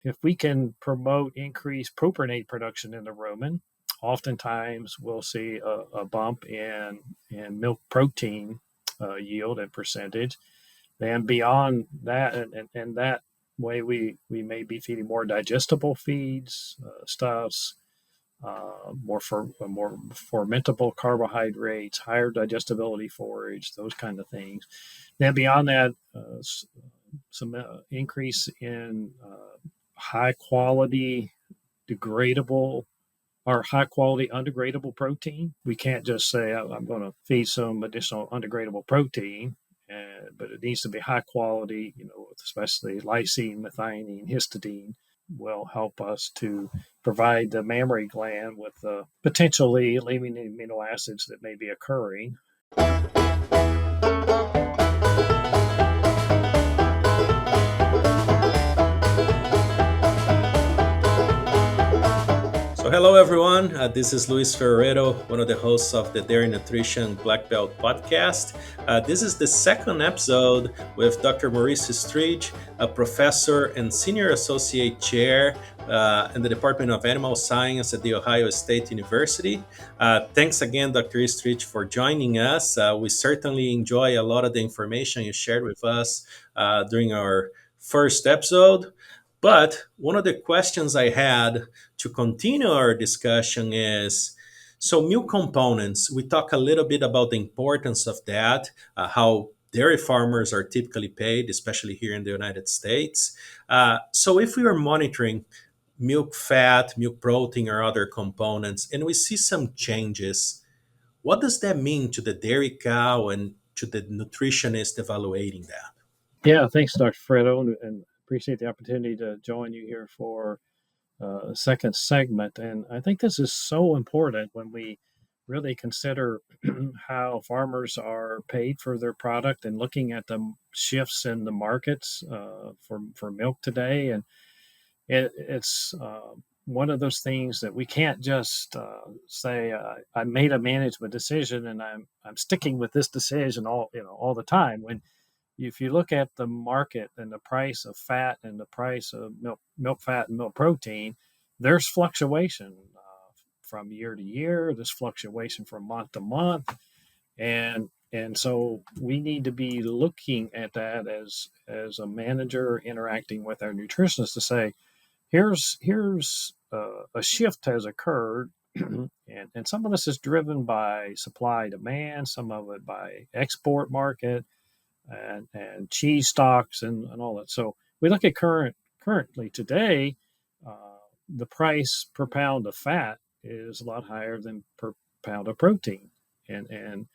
if we can promote increased propionate production in the rumen, oftentimes we'll see a bump in milk protein yield and percentage. Then beyond that, and that way we may be feeding more digestible feeds, stuffs, more fermentable carbohydrates, higher digestibility forage, those kind of things. Then beyond that, some increase in high quality degradable or high quality undegradable protein. We can't just say I'm going to feed some additional undegradable protein, but it needs to be high quality, especially lysine, methionine, histidine will help us to provide the mammary gland with potentially eliminating amino acids that may be occurring. So hello everyone, this is Luis Ferreiro, one of the hosts of the Dairy Nutrition Blackbelt Podcast. This is the second episode with Dr. Maurice Eastridge, a professor and senior associate chair in the Department of Animal Science at The Ohio State University. Thanks again, Dr. Eastridge, for joining us. We certainly enjoy a lot of the information you shared with us during our first episode. But one of the questions I had to continue our discussion is, so milk components, we talk a little bit about the importance of that, how dairy farmers are typically paid, especially here in the United States. So if we are monitoring milk fat, milk protein, or other components, and we see some changes, what does that mean to the dairy cow and to the nutritionist evaluating that? Yeah, thanks, Dr. Fredo, and appreciate the opportunity to join you here for a second segment. And I think this is so important when we really consider how farmers are paid for their product and looking at the shifts in the markets for milk today. And it's one of those things that we can't just say I made a management decision and I'm sticking with this decision all the time. When if you look at the market and the price of fat and the price of milk fat and milk protein, there's fluctuation from year to year. There's fluctuation from month to month, and so we need to be looking at that as a manager interacting with our nutritionist to say, here's a shift has occurred. And some of this is driven by supply demand, some of it by export market and cheese stocks and all that. So we look at currently today, uh, the price per pound of fat is a lot higher than per pound of protein, and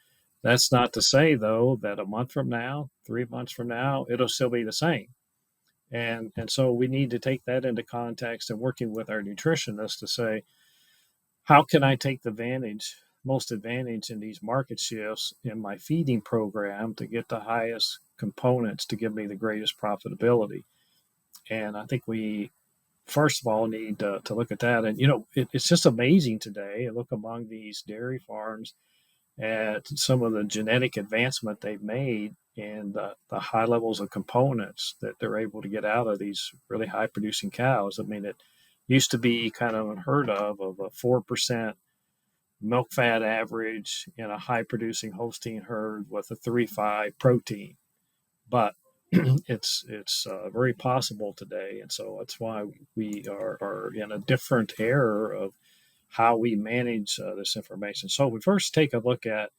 that's not to say though that a month from now, 3 months from now, it'll still be the same. And so we need to take that into context and working with our nutritionist to say, how can I take the most advantage in these market shifts in my feeding program to get the highest components to give me the greatest profitability? And I think we, first of all, need to look at that. And, it's just amazing today. Look among these dairy farms at some of the genetic advancement they've made and the high levels of components that they're able to get out of these really high producing cows. I mean, it used to be kind of unheard of a 4% milk fat average in a high producing Holstein herd with a 3.5 protein. But it's very possible today. And so that's why we are in a different era of how we manage this information. So we first take a look at,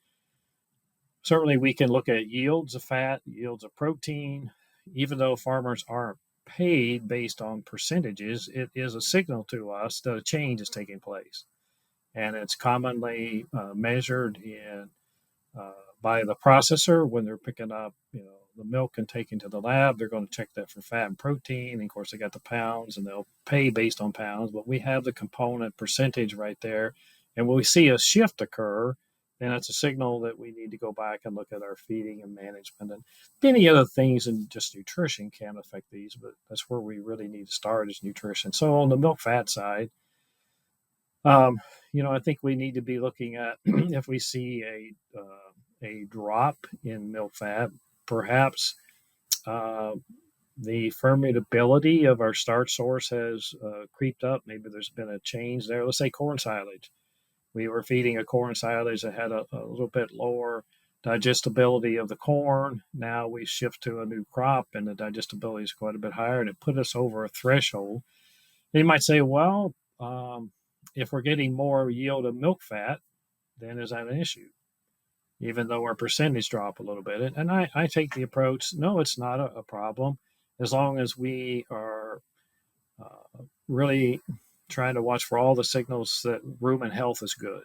certainly we can look at yields of fat, yields of protein. Even though farmers aren't paid based on percentages, it is a signal to us that a change is taking place. And it's commonly measured by the processor when they're picking up, the milk and taking to the lab. They're going to check that for fat and protein. And of course, they got the pounds, and they'll pay based on pounds. But we have the component percentage right there. And when we see a shift occur, then it's a signal that we need to go back and look at our feeding and management. And many other things in just nutrition can affect these, but that's where we really need to start is nutrition. So on the milk fat side, I think we need to be looking at if we see a drop in milk fat, perhaps The fermentability of our starch source has creeped up. Maybe there's been a change there. Let's say corn silage. We were feeding a corn silage that had a little bit lower digestibility of the corn. Now we shift to a new crop and the digestibility is quite a bit higher, and it put us over a threshold. And you might say, well, if we're getting more yield of milk fat, then is that an issue? Even though our percentage drop a little bit. And I take the approach, no, it's not a problem, as long as we are really trying to watch for all the signals that rumen health is good.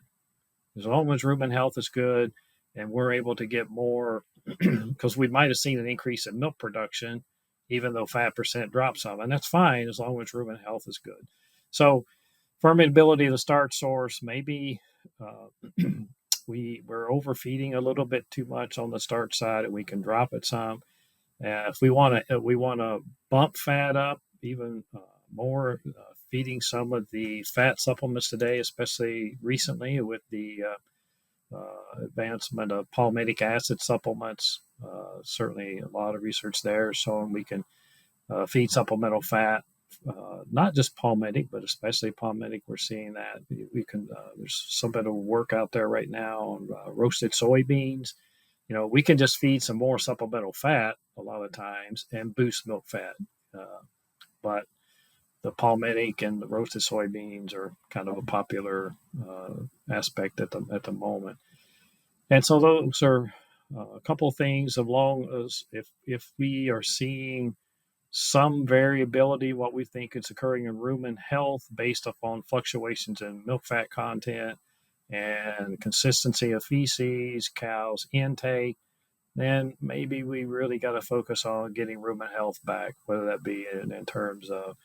As long as rumen health is good and we're able to get more, because we might have seen an increase in milk production, even though fat percent drops some, and that's fine as long as rumen health is good. So fermentability of the starch source, maybe we're overfeeding a little bit too much on the starch side, and we can drop it some. If we want to bump fat up even more, feeding some of the fat supplements today, especially recently with the advancement of palmitic acid supplements. Certainly a lot of research there showing we can feed supplemental fat, not just palmitic, but especially palmitic. We're seeing that we can. There's some bit of work out there right now on roasted soybeans. We can just feed some more supplemental fat a lot of times and boost milk fat. But the palmitic and the roasted soybeans are kind of a popular aspect at the moment. And so those are a couple of things, as long as if we are seeing some variability, what we think is occurring in rumen health based upon fluctuations in milk fat content and consistency of feces, cows intake, then maybe we really got to focus on getting rumen health back, whether that be in terms of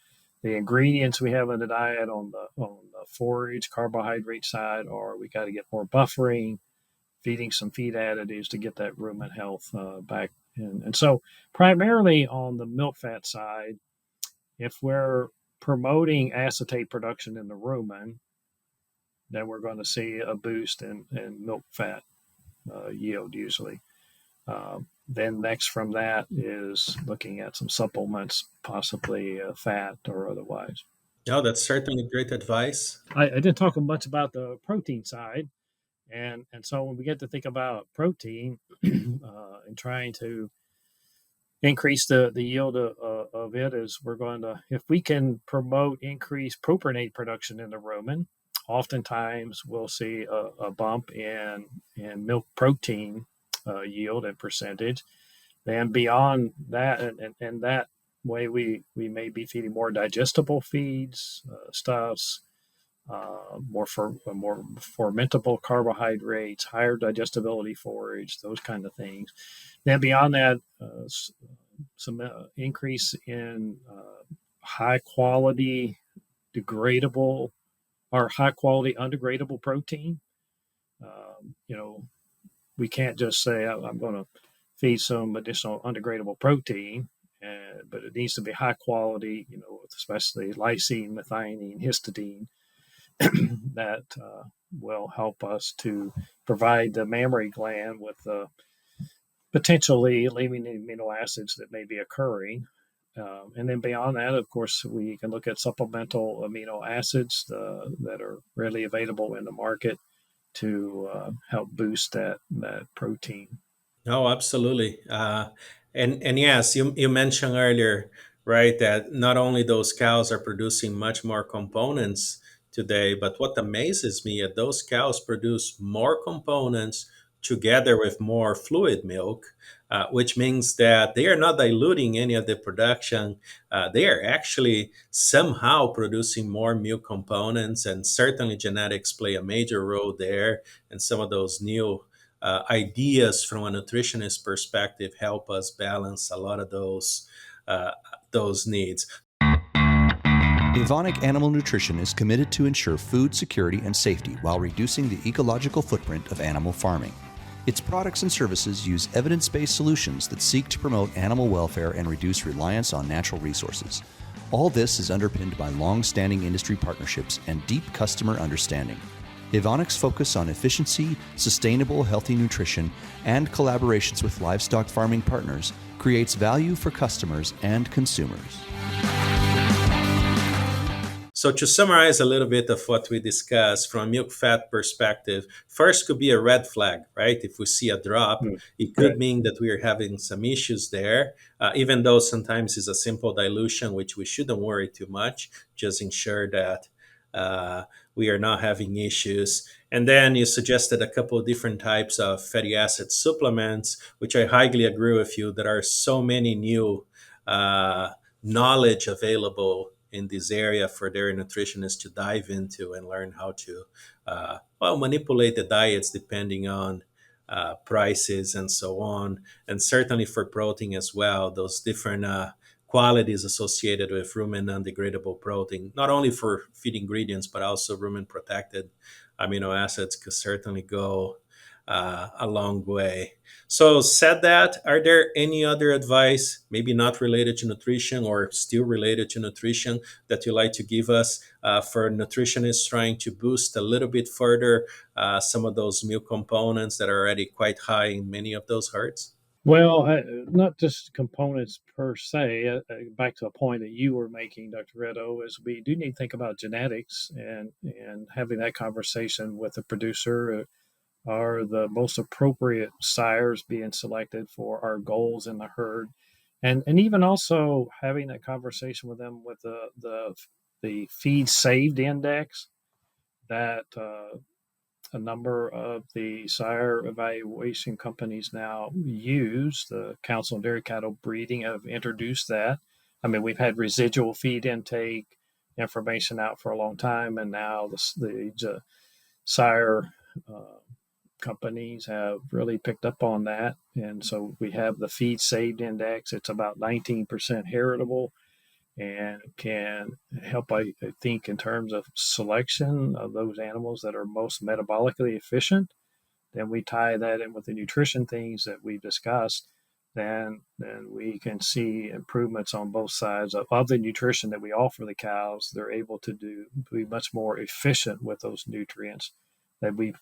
the ingredients we have in the diet on the forage carbohydrate side, or we got to get more buffering, feeding some feed additives to get that rumen health back. And so primarily on the milk fat side, if we're promoting acetate production in the rumen, then we're going to see a boost in milk fat yield usually. Then next from that is looking at some supplements, possibly fat or otherwise. No, that's certainly great advice. I didn't talk much about the protein side. And so when we get to think about protein and trying to increase the yield of it, is we're going to, if we can promote increased propionate production in the rumen, oftentimes we'll see a bump in milk protein yield and percentage. Then beyond that, and that way we may be feeding more digestible feeds, stuffs, more fermentable carbohydrates, higher digestibility forage, those kind of things. Then beyond that, some increase in high quality degradable or high quality undegradable protein. We can't just say I'm going to feed some additional undegradable protein, but it needs to be high quality, especially lysine, methionine, histidine, that will help us to provide the mammary gland with potentially eliminating amino acids that may be occurring. And then beyond that, of course, we can look at supplemental amino acids that are readily available in the market to help boost that protein. No, absolutely. And yes, you mentioned earlier, right, that not only those cows are producing much more components today, but what amazes me is those cows produce more components together with more fluid milk, which means that they are not diluting any of the production. They are actually somehow producing more milk components, and certainly genetics play a major role there. And some of those new ideas from a nutritionist perspective help us balance a lot of those needs. Evonik Animal Nutrition is committed to ensure food security and safety while reducing the ecological footprint of animal farming. Its products and services use evidence-based solutions that seek to promote animal welfare and reduce reliance on natural resources. All this is underpinned by long-standing industry partnerships and deep customer understanding. Evonik's focus on efficiency, sustainable, healthy nutrition, and collaborations with livestock farming partners creates value for customers and consumers. So to summarize a little bit of what we discussed from a milk fat perspective, first could be a red flag, right? If we see a drop, Mm. it Right. could mean that we are having some issues there, even though sometimes it's a simple dilution, which we shouldn't worry too much. Just ensure that uh, we are not having issues. And then you suggested a couple of different types of fatty acid supplements, which I highly agree with you. There are so many new uh, knowledge available in this area for dairy nutritionists to dive into and learn how to manipulate the diets depending on prices and so on, and certainly for protein as well, those different qualities associated with rumen non-degradable protein, not only for feed ingredients but also rumen protected amino acids could certainly go a long way. So, said that, are there any other advice, maybe not related to nutrition or still related to nutrition, that you like to give us for nutritionists trying to boost a little bit further some of those milk components that are already quite high in many of those herds? Well, not just components per se. Back to a point that you were making, Dr. Redo, is we do need to think about genetics and having that conversation with the producer. Are the most appropriate sires being selected for our goals in the herd, and even also having that conversation with them with the feed saved index that a number of the sire evaluation companies now use. The Council on Dairy Cattle Breeding have introduced that. I mean, we've had residual feed intake information out for a long time, and now the sire uh, companies have really picked up on that. And so we have the feed saved index. It's about 19% heritable and can help, I think, in terms of selection of those animals that are most metabolically efficient. Then we tie that in with the nutrition things that we've discussed. Then we can see improvements on both sides of the nutrition that we offer the cows. They're able to be much more efficient with those nutrients that we've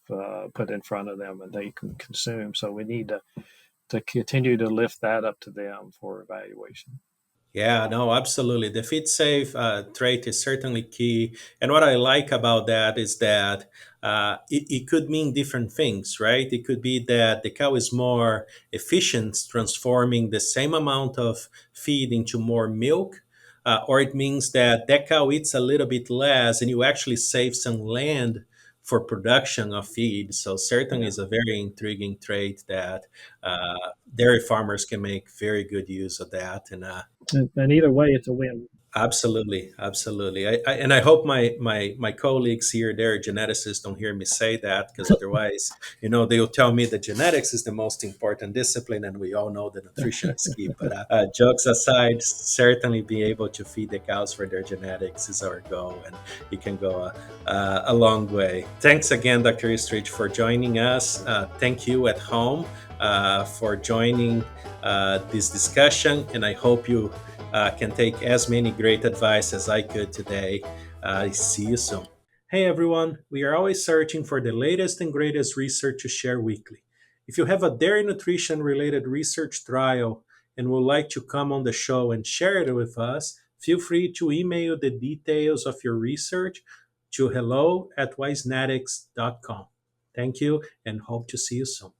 put in front of them and they can consume. So we need to continue to lift that up to them for evaluation. Yeah, no, absolutely. The feed safe trait is certainly key. And what I like about that is that it could mean different things, right? It could be that the cow is more efficient, transforming the same amount of feed into more milk. Or it means that that cow eats a little bit less and you actually save some land for production of feed. So certainly Yeah. is a very intriguing trait that dairy farmers can make very good use of that. And either way, it's a win. Absolutely, absolutely. And I hope my colleagues here, they're geneticists, don't hear me say that because otherwise, they'll tell me that genetics is the most important discipline, and we all know that nutrition is key. But jokes aside, certainly be able to feed the cows for their genetics is our goal, and it can go a long way. Thanks again, Dr. Eastridge, for joining us. Thank you at home for joining this discussion, and I hope you can take as many great advice as I could today. See you soon. Hey everyone, we are always searching for the latest and greatest research to share weekly. If you have a dairy nutrition related research trial and would like to come on the show and share it with us, feel free to email the details of your research to hello@wisenetics.com. Thank you and hope to see you soon.